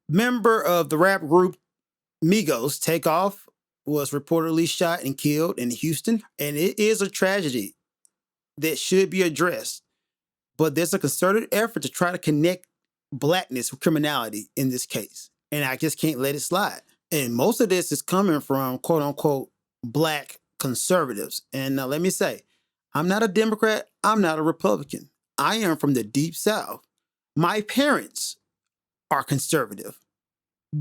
Member of the rap group Migos, Takeoff, was reportedly shot and killed in Houston, and it is a tragedy that should be addressed. But there's a concerted effort to try to connect blackness with criminality in this case, and I just can't let it slide. And most of this is coming from quote unquote black conservatives. And now let me say, I'm not a Democrat, I'm not a Republican. I am from the deep South. My parents are conservative,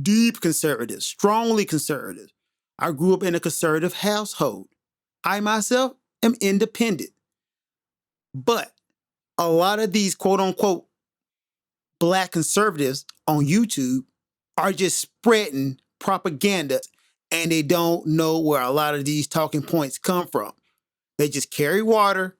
deep conservative, strongly conservative. I grew up in a conservative household. I myself am independent. But a lot of these quote unquote black conservatives on YouTube are just spreading propaganda, and they don't know where a lot of these talking points come from. They just carry water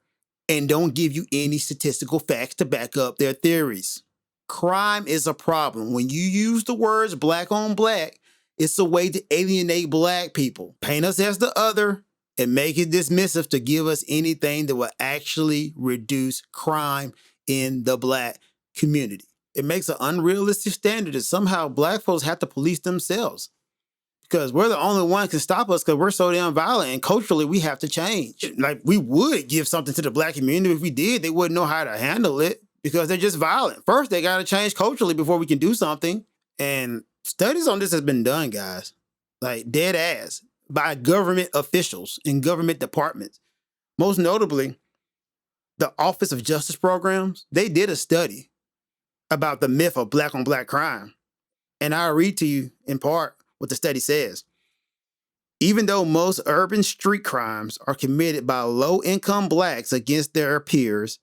and don't give you any statistical facts to back up their theories. Crime is a problem. When you use the words black on black, it's a way to alienate black people, paint us as the other, and make it dismissive to give us anything that will actually reduce crime in the black community. It makes an unrealistic standard that somehow black folks have to police themselves because we're the only one can stop us because we're so damn violent, and culturally we have to change. Like, we would give something to the black community. If we did, they wouldn't know how to handle it because they're just violent. First, they got to change culturally before we can do something. And studies on this has been done, guys, like dead ass, by government officials in government departments. Most notably, the Office of Justice Programs, they did a study about the myth of black on black crime. And I'll read to you in part what the study says. Even though most urban street crimes are committed by low-income blacks against their peers,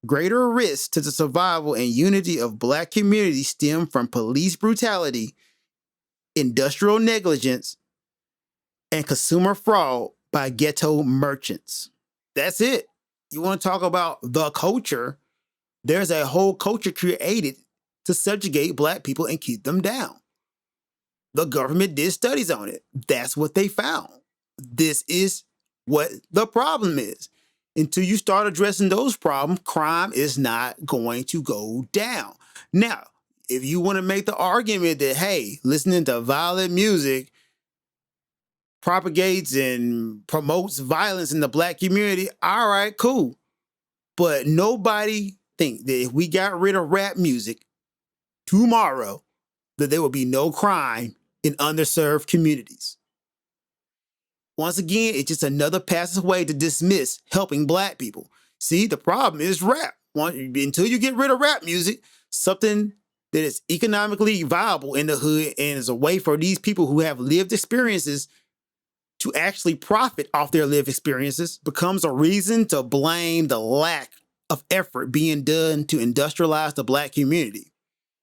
greater risks to the survival and unity of black communities stem from police brutality, industrial negligence, and consumer fraud by ghetto merchants. That's it. You want to talk about the culture? There's a whole culture created to subjugate black people and keep them down. The government did studies on it. That's what they found. This is what the problem is. Until you start addressing those problems, crime is not going to go down. Now, if you want to make the argument that, hey, listening to violent music propagates and promotes violence in the black community, all right, cool. But nobody think that if we got rid of rap music tomorrow, that there will be no crime in underserved communities. Once again, it's just another passive way to dismiss helping black people. See, the problem is rap. Until you get rid of rap music, something that is economically viable in the hood and is a way for these people who have lived experiences to actually profit off their lived experiences becomes a reason to blame the lack of effort being done to industrialize the black community.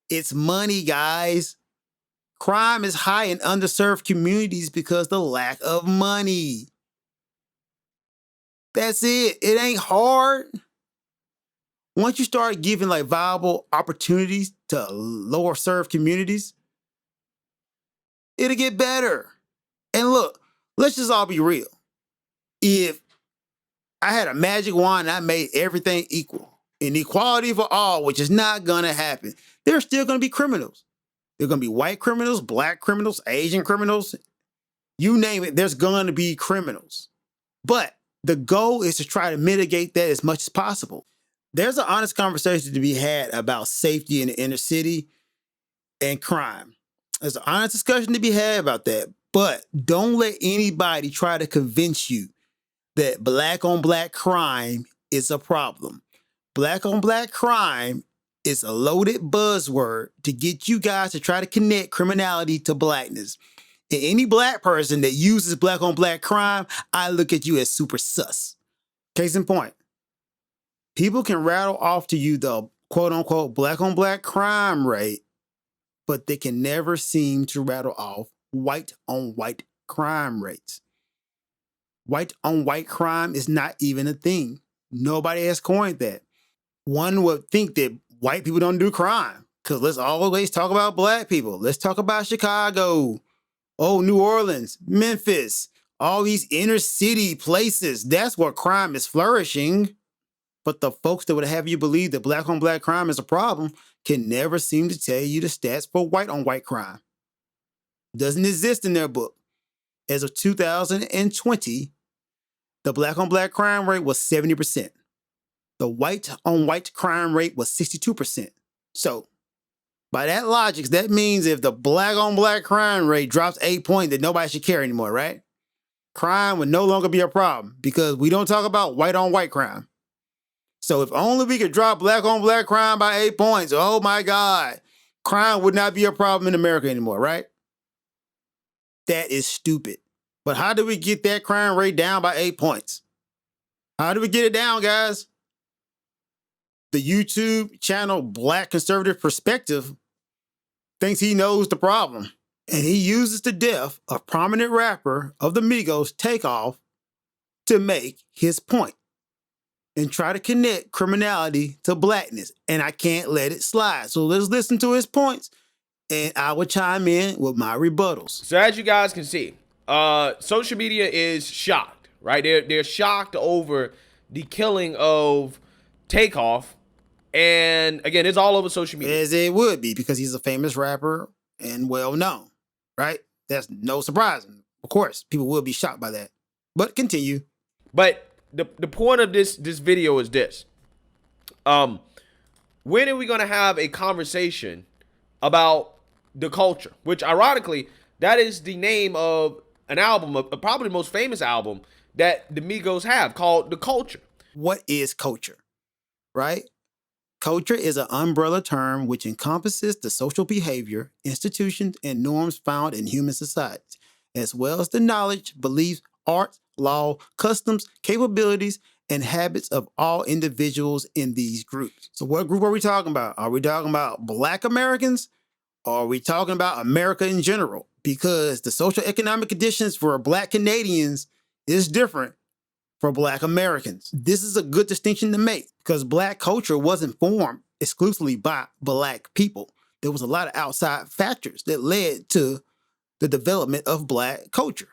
It's money, guys. Crime is high in underserved communities because the lack of money. That's it. It ain't hard. Once you start giving like viable opportunities to lower served communities, it'll get better. And look, let's just all be real. If I had a magic wand and I made everything equal, inequality for all, which is not gonna happen, there's still gonna be criminals. There are going to be white criminals, black criminals, Asian criminals. You name it, there's going to be criminals. But the goal is to try to mitigate that as much as possible. There's an honest conversation to be had about safety in the inner city and crime. There's an honest discussion to be had about that. But don't let anybody try to convince you that black on black crime is a problem. Black on black crime is a loaded buzzword to get you guys to try to connect criminality to blackness. And any black person that uses black on black crime, I look at you as super sus. Case in point, people can rattle off to you the quote unquote black on black crime rate, but they can never seem to rattle off white on white crime rates. White on white crime is not even a thing. Nobody has coined that. One would think that white people don't do crime because let's always talk about black people. Let's talk about Chicago, New Orleans, Memphis, all these inner city places. That's where crime is flourishing. But the folks that would have you believe that black on black crime is a problem can never seem to tell you the stats for white on white crime. Doesn't exist in their book. As of 2020, the black on black crime rate was 70%. The white on white crime rate was 62%. So, by that logic, that means if the black on black crime rate drops 8 points, then nobody should care anymore, right? Crime would no longer be a problem because we don't talk about white on white crime. So if only we could drop black on black crime by 8 points, oh my God, crime would not be a problem in America anymore, right? That is stupid. But how do we get that crime rate down by 8 points? How do we get it down, guys? The YouTube channel Black Conservative Perspective thinks he knows the problem. And he uses the death of prominent rapper of the Migos, Takeoff, to make his point and try to connect criminality to blackness. And I can't let it slide. So let's listen to his points and I will chime in with my rebuttals. So as you guys can see, social media is shocked, right? They're shocked over the killing of Takeoff. And again, it's all over social media. As it would be, because he's a famous rapper and well known, right? That's no surprise. Of course, people will be shocked by that. But continue. But the point of this video is this. When are we going to have a conversation about the culture? Which ironically, that is the name of an album, probably the most famous album that the Migos have, called The Culture. What is culture, right? Culture is an umbrella term which encompasses the social behavior, institutions, and norms found in human societies, as well as the knowledge, beliefs, arts, law, customs, capabilities, and habits of all individuals in these groups. So what group are we talking about? Are we talking about Black Americans? Or are we talking about America in general? Because the social economic conditions for Black Canadians is different for Black Americans. This is a good distinction to make because Black culture wasn't formed exclusively by Black people. There was a lot of outside factors that led to the development of Black culture.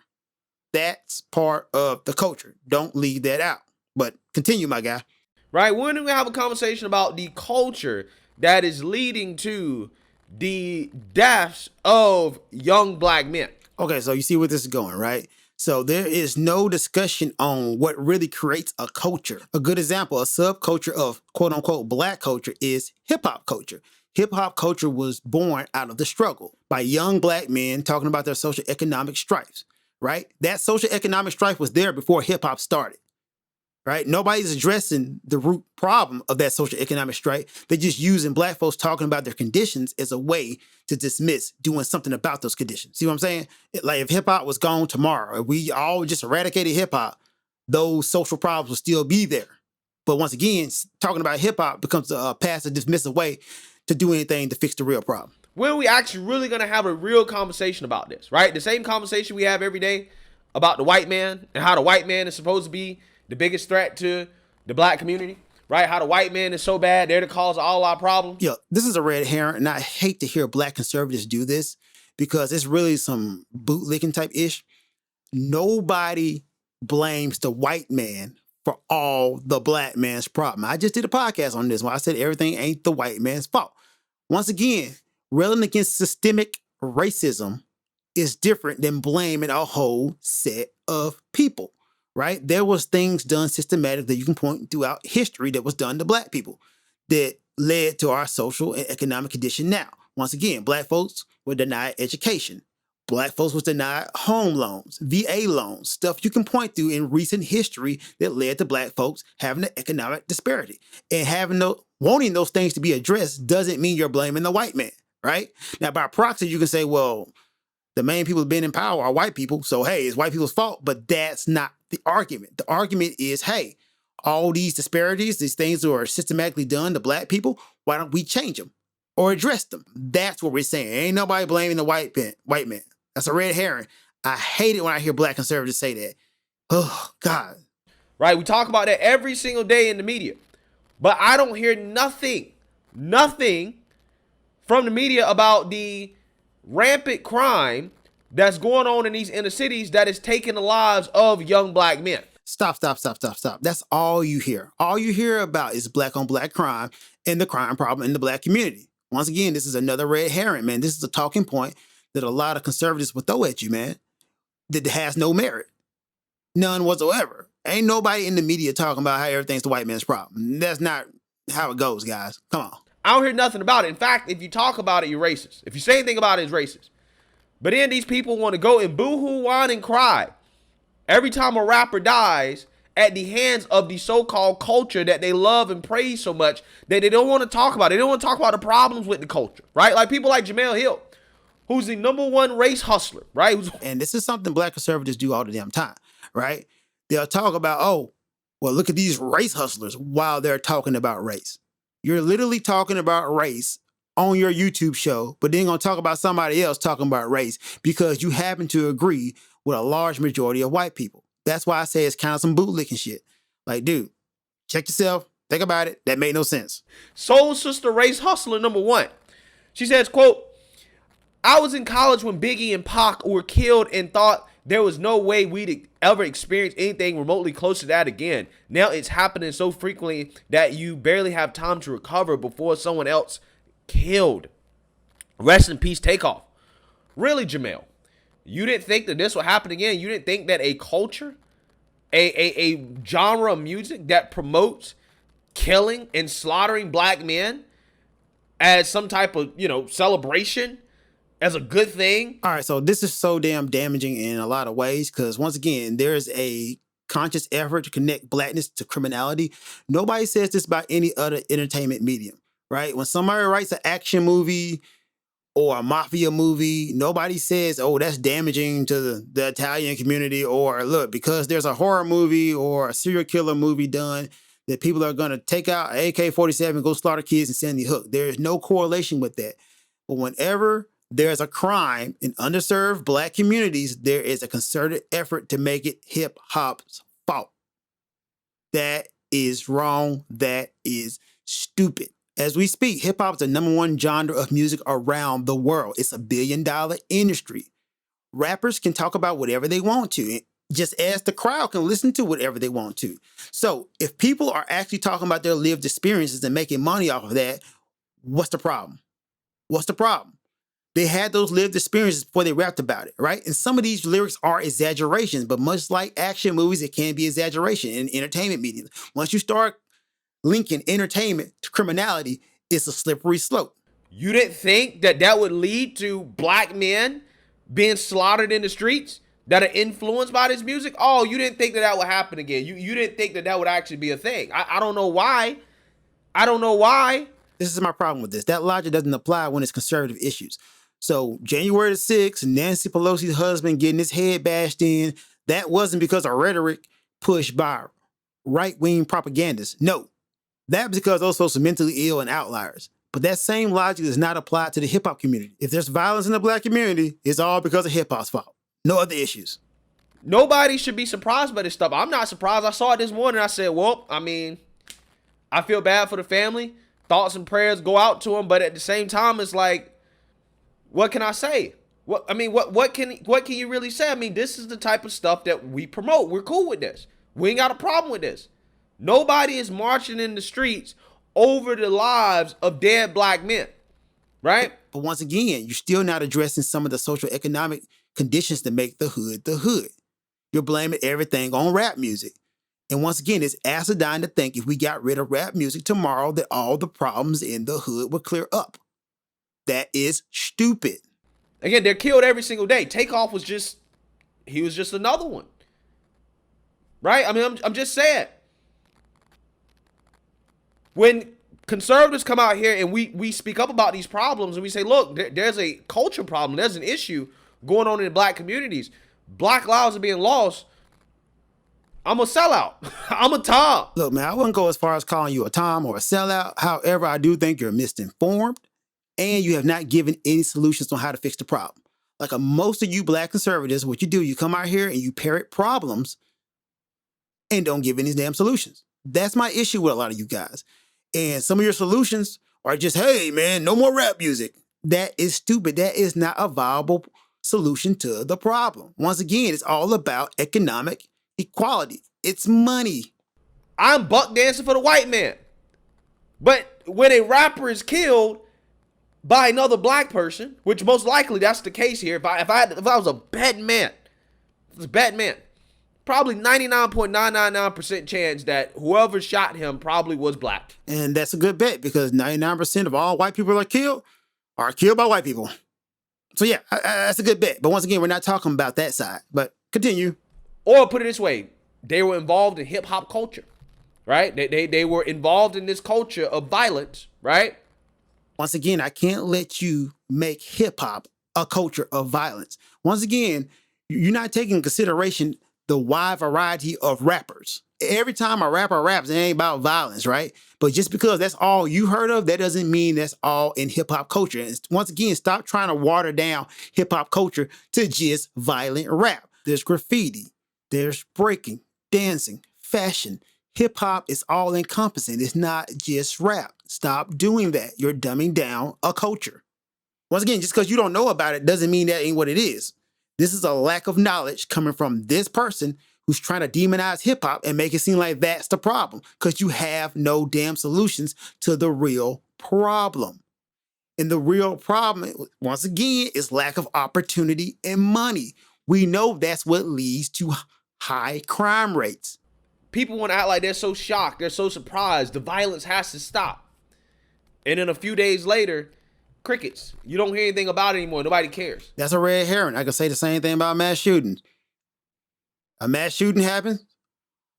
That's part of the culture. Don't leave that out. But continue, my guy. Right? When do we have a conversation about the culture that is leading to the deaths of young Black men? Okay, so you see where this is going, right? So there is no discussion on what really creates a culture. A good example, a subculture of quote unquote Black culture is hip hop culture. Hip hop culture was born out of the struggle by young Black men talking about their social economic strifes, right? That social economic strife was there before hip hop started, right? Nobody's addressing the root problem of that social economic strife. They're just using Black folks talking about their conditions as a way to dismiss doing something about those conditions. See what I'm saying? Like if hip hop was gone tomorrow, if we all just eradicated hip hop, those social problems will still be there. But once again, talking about hip hop becomes a passive, dismissive way to do anything to fix the real problem. When are we actually really going to have a real conversation about this, right? The same conversation we have every day about the white man and how the white man is supposed to be the biggest threat to the Black community, right? How the white man is so bad, they're the cause of all our problems. Yeah, this is a red herring, and I hate to hear Black conservatives do this because it's really some bootlicking type ish. Nobody blames the white man for all the Black man's problem. I just did a podcast on this one. I said everything ain't the white man's fault. Once again, railing against systemic racism is different than blaming a whole set of people. Right? There was things done systematically that you can point throughout history that was done to Black people that led to our social and economic condition now. Once again, Black folks were denied education. Black folks was denied home loans, VA loans, stuff you can point to in recent history that led to Black folks having an economic disparity. And wanting those things to be addressed doesn't mean you're blaming the white man, right? Now, by proxy, you can say, well, the main people who've been in power are white people, so hey, it's white people's fault, but that's not the argument. The argument is, hey, all these disparities, these things that are systematically done to Black people, why don't we change them or address them? That's what we're saying. Ain't nobody blaming the white man. That's a red herring. I hate it when I hear Black conservatives say that. Oh, God. Right? We talk about that every single day in the media, but I don't hear nothing from the media about the rampant crime that's going on in these inner cities that is taking the lives of young Black men. Stop. That's all you hear. All you hear about is Black on Black crime and the crime problem in the Black community. Once again, this is another red herring, man. This is a talking point that a lot of conservatives will throw at you, man, that has no merit. None whatsoever. Ain't nobody in the media talking about how everything's the white man's problem. That's not how it goes, guys. Come on. I don't hear nothing about it. In fact, if you talk about it, you're racist. If you say anything about it, it's racist. But then these people want to go and boo-hoo, whine, and cry every time a rapper dies at the hands of the so-called culture that they love and praise so much that they don't want to talk about. They don't want to talk about the problems with the culture, right? Like people like Jamel Hill, who's the #1 race hustler, right? And this is something black conservatives do all the damn time, right? They'll talk about, oh, well, look at these race hustlers while they're talking about race. You're literally talking about race on your YouTube show, but then gonna talk about somebody else talking about race because you happen to agree with a large majority of white people. That's why I say it's kind of some bootlicking shit. Like, dude, check yourself. Think about it. That made no sense. Soul Sister Race Hustler #1. She says, quote, I was in college when Biggie and Pac were killed and thought there was no way we'd ever experience anything remotely close to that again. Now it's happening so frequently that you barely have time to recover before someone else killed. Rest in peace, Takeoff. Really, Jamel? You didn't think that this would happen again? You didn't think that a culture, a genre of music that promotes killing and slaughtering black men as some type of, celebration, as a good thing? All right, so this is so damn damaging in a lot of ways because, once again, there's a conscious effort to connect blackness to criminality. Nobody says this about any other entertainment medium, right? When somebody writes an action movie or a mafia movie, nobody says, oh, that's damaging to the Italian community, or look, because there's a horror movie or a serial killer movie done, that people are going to take out an AK-47, go slaughter kids and Sandy Hook. There is no correlation with that. But whenever there's a crime in underserved black communities, there is a concerted effort to make it hip hop's fault. That is wrong. That is stupid. As we speak, hip hop is the #1 genre of music around the world. It's $1 billion industry. Rappers can talk about whatever they want to, just as the crowd can listen to whatever they want to. So if people are actually talking about their lived experiences and making money off of that, what's the problem? What's the problem? They had those lived experiences before they rapped about it, right? And some of these lyrics are exaggerations, but much like action movies, it can be exaggeration in entertainment media. Once you start linking entertainment to criminality, it's a slippery slope. You didn't think that would lead to black men being slaughtered in the streets that are influenced by this music? Oh, you didn't think that would happen again. You didn't think that would actually be a thing. I don't know why. I don't know why. This is my problem with this. That logic doesn't apply when it's conservative issues. So January the 6th, Nancy Pelosi's husband getting his head bashed in, that wasn't because of rhetoric pushed by right-wing propagandists. No, that was because those folks are mentally ill and outliers. But that same logic does not apply to the hip-hop community. If there's violence in the black community, it's all because of hip-hop's fault. No other issues. Nobody should be surprised by this stuff. I'm not surprised. I saw it this morning. I said, well, I feel bad for the family. Thoughts and prayers go out to them. But at the same time, it's like, what can I say? What can you really say? This is the type of stuff that we promote. We're cool with this. We ain't got a problem with this. Nobody is marching in the streets over the lives of dead black men, right? But once again, you're still not addressing some of the social economic conditions that make the hood the hood. You're blaming everything on rap music. And once again, it's asinine to think if we got rid of rap music tomorrow that all the problems in the hood would clear up. That is stupid. Again, they're killed every single day. Takeoff was just another one. Right? I'm just saying. When conservatives come out here and we speak up about these problems and we say, look, there's a culture problem. There's an issue going on in the black communities. Black lives are being lost. I'm a sellout. I'm a Tom. Look, man, I wouldn't go as far as calling you a Tom or a sellout. However, I do think you're misinformed. And you have not given any solutions on how to fix the problem. Like most of you black conservatives, what you do, you come out here and you parrot problems and don't give any damn solutions. That's my issue with a lot of you guys. And some of your solutions are just, hey, man, no more rap music. That is stupid. That is not a viable solution to the problem. Once again, it's all about economic equality. It's money. I'm buck dancing for the white man. But when a rapper is killed, by another black person, which most likely that's the case here. If I was a betting man, probably 99.999% chance that whoever shot him probably was black. And that's a good bet because 99% of all white people are killed by white people. So yeah, that's a good bet. But once again, we're not talking about that side. But continue. Or put it this way, they were involved in hip hop culture, right? They were involved in this culture of violence, right? Once again, I can't let you make hip hop a culture of violence. Once again, you're not taking into consideration the wide variety of rappers. Every time a rapper raps, it ain't about violence, right? But just because that's all you heard of, that doesn't mean that's all in hip hop culture. And once again, stop trying to water down hip hop culture to just violent rap. There's graffiti, there's breaking, dancing, fashion. Hip hop is all encompassing. It's not just rap. Stop doing that. You're dumbing down a culture. Once again, just because you don't know about it doesn't mean that ain't what it is. This is a lack of knowledge coming from this person who's trying to demonize hip hop and make it seem like that's the problem because you have no damn solutions to the real problem. And the real problem, once again, is lack of opportunity and money. We know that's what leads to high crime rates. People want to act like they're so shocked, they're so surprised, the violence has to stop. And then a few days later, crickets. You don't hear anything about it anymore. Nobody cares. That's a red herring. I can say the same thing about mass shootings. A mass shooting happens.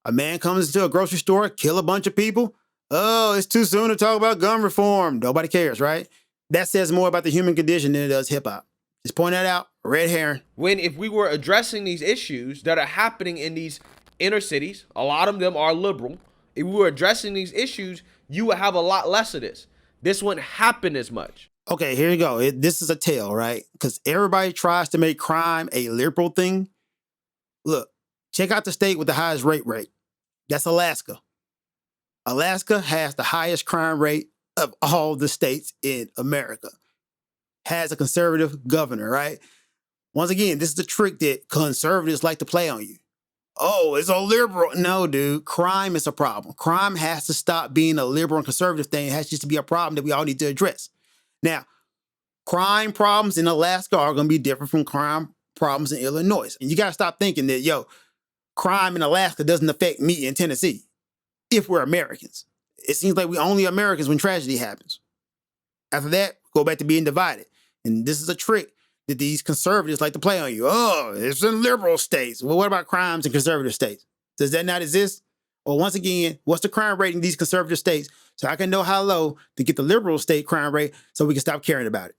A man comes into a grocery store, kill a bunch of people. Oh, it's too soon to talk about gun reform. Nobody cares, right? That says more about the human condition than it does hip hop. Just point that out. Red herring. If we were addressing these issues that are happening in these inner cities, a lot of them are liberal. If we were addressing these issues, you would have a lot less of this. This wouldn't happen as much. Okay, here you go. This is a tale, right? Because everybody tries to make crime a liberal thing. Look, check out the state with the highest rape rate. That's Alaska. Alaska has the highest crime rate of all the states in America. Has a conservative governor, right? Once again, this is the trick that conservatives like to play on you. Oh, it's a liberal. No, dude. Crime is a problem. Crime has to stop being a liberal and conservative thing. It has just to be a problem that we all need to address. Now, crime problems in Alaska are going to be different from crime problems in Illinois. And you got to stop thinking that, crime in Alaska doesn't affect me in Tennessee if we're Americans. It seems like we're only Americans when tragedy happens. After that, go back to being divided. And this is a trick that these conservatives like to play on you. Oh, it's in liberal states. Well, what about crimes in conservative states? Does that not exist? Or once again, what's the crime rate in these conservative states so I can know how low to get the liberal state crime rate so we can stop caring about it?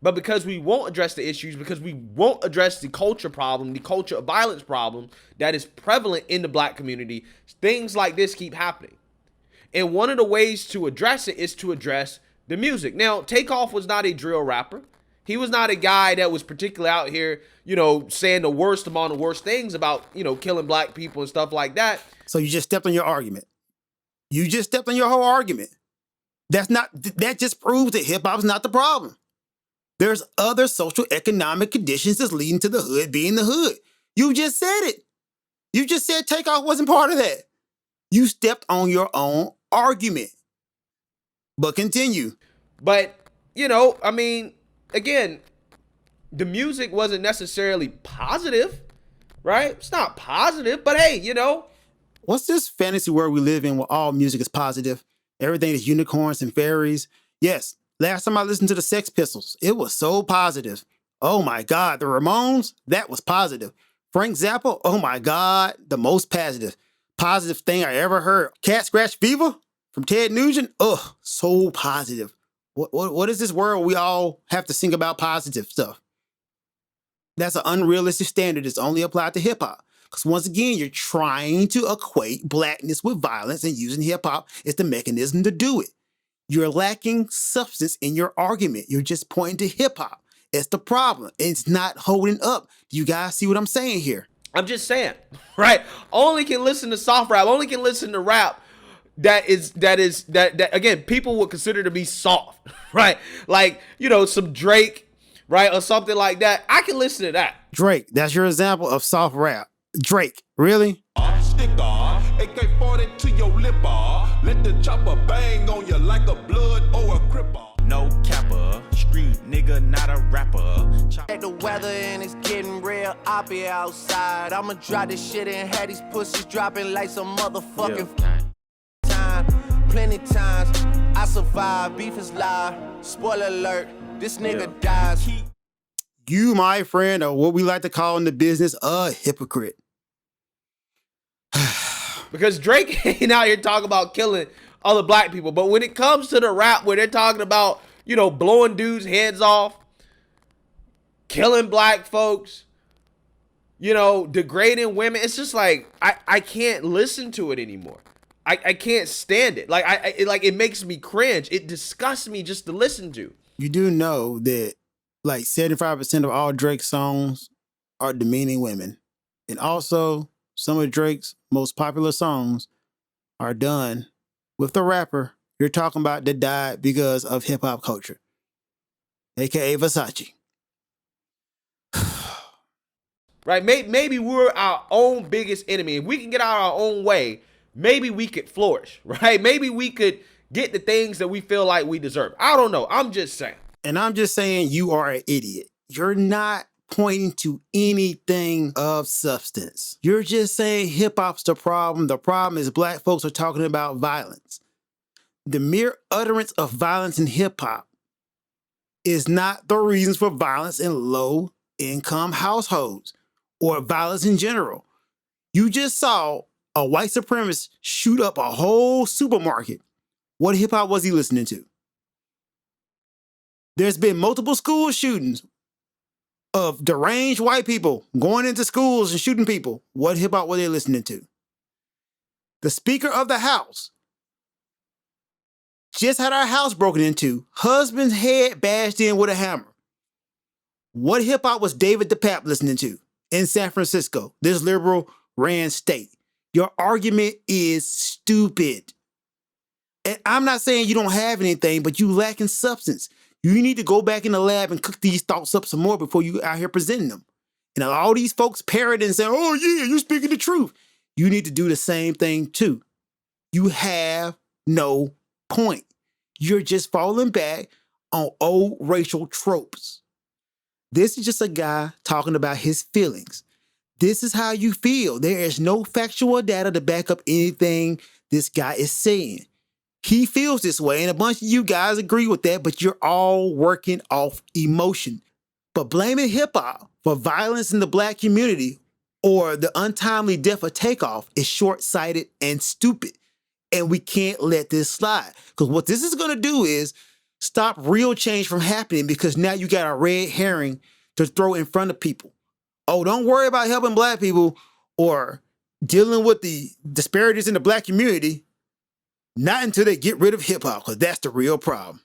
But because we won't address the issues, because we won't address the culture problem, the culture of violence problem that is prevalent in the black community, things like this keep happening. And one of the ways to address it is to address the music. Now, Takeoff was not a drill rapper. He was not a guy that was particularly out here, saying the worst among the worst things about, killing black people and stuff like that. So you just stepped on your argument. You just stepped on your whole argument. That just proves that hip hop is not the problem. There's other social economic conditions that's leading to the hood being the hood. You just said it. You just said Takeoff wasn't part of that. You stepped on your own argument. But continue. But, again, the music wasn't necessarily positive, right? It's not positive, but hey, What's this fantasy world we live in where all music is positive? Everything is unicorns and fairies. Yes, last time I listened to the Sex Pistols, it was so positive. Oh my God, the Ramones, that was positive. Frank Zappa, oh my God, the most positive thing I ever heard. Cat Scratch Fever from Ted Nugent, so positive. What is this world we all have to sing about positive stuff? That's an unrealistic standard that's only applied to hip hop. Because once again, you're trying to equate blackness with violence and using hip hop as the mechanism to do it. You're lacking substance in your argument. You're just pointing to hip hop. It's the problem. It's not holding up. Do you guys see what I'm saying here? I'm just saying, right? Only can listen to soft rap. Only can listen to rap that again, people would consider to be soft, right? Like, some Drake, right? Or something like that. I can listen to that. Drake, that's your example of soft rap. Drake, really? Stick AK-40 to your lip, let the chopper bang on you like a blood or a cripper. No capper, street nigga, not a rapper. Check the weather and it's getting real oppy outside. I'ma drop this shit and have these pussies dropping like some motherfucking time. Plenty times I survive, beef is live. Spoiler alert, this nigga dies. You, my friend, are what we like to call in the business a hypocrite. Because Drake ain't out here talking about killing other black people. But when it comes to the rap where they're talking about, you know, blowing dudes' heads off, killing black folks, you know, degrading women, it's just like, I can't listen to it anymore. I can't stand it. Like, it makes me cringe. It disgusts me just to listen to. You do know that like 75% of all Drake's songs are demeaning women. And also, some of Drake's most popular songs are done with the rapper you're talking about that died because of hip hop culture, aka Versace. Right? Maybe we're our own biggest enemy. If we can get out our own way, maybe we could flourish, right? Maybe we could get the things that we feel like we deserve. I don't know. I'm just saying. And I'm just saying you are an idiot. You're not pointing to anything of substance. You're just saying hip hop's the problem. The problem is black folks are talking about violence. The mere utterance of violence in hip hop is not the reasons for violence in low income households or violence in general. You just saw a white supremacist shoot up a whole supermarket. What hip hop was he listening to? There's been multiple school shootings of deranged white people going into schools and shooting people. What hip hop were they listening to? The Speaker of the House just had our house broken into, husband's head bashed in with a hammer. What hip hop was David DePape listening to in San Francisco, this liberal ran state? Your argument is stupid. And I'm not saying you don't have anything, but you lack in substance. You need to go back in the lab and cook these thoughts up some more before you out here presenting them. And all these folks parroting and saying, oh yeah, you're speaking the truth. You need to do the same thing too. You have no point. You're just falling back on old racial tropes. This is just a guy talking about his feelings. This is how you feel. There is no factual data to back up anything this guy is saying. He feels this way, and a bunch of you guys agree with that, but you're all working off emotion. But blaming hip-hop for violence in the black community or the untimely death of Takeoff is short-sighted and stupid. And we can't let this slide. Because what this is going to do is stop real change from happening, because now you got a red herring to throw in front of people. Oh, don't worry about helping black people or dealing with the disparities in the black community. Not until they get rid of hip hop, because that's the real problem.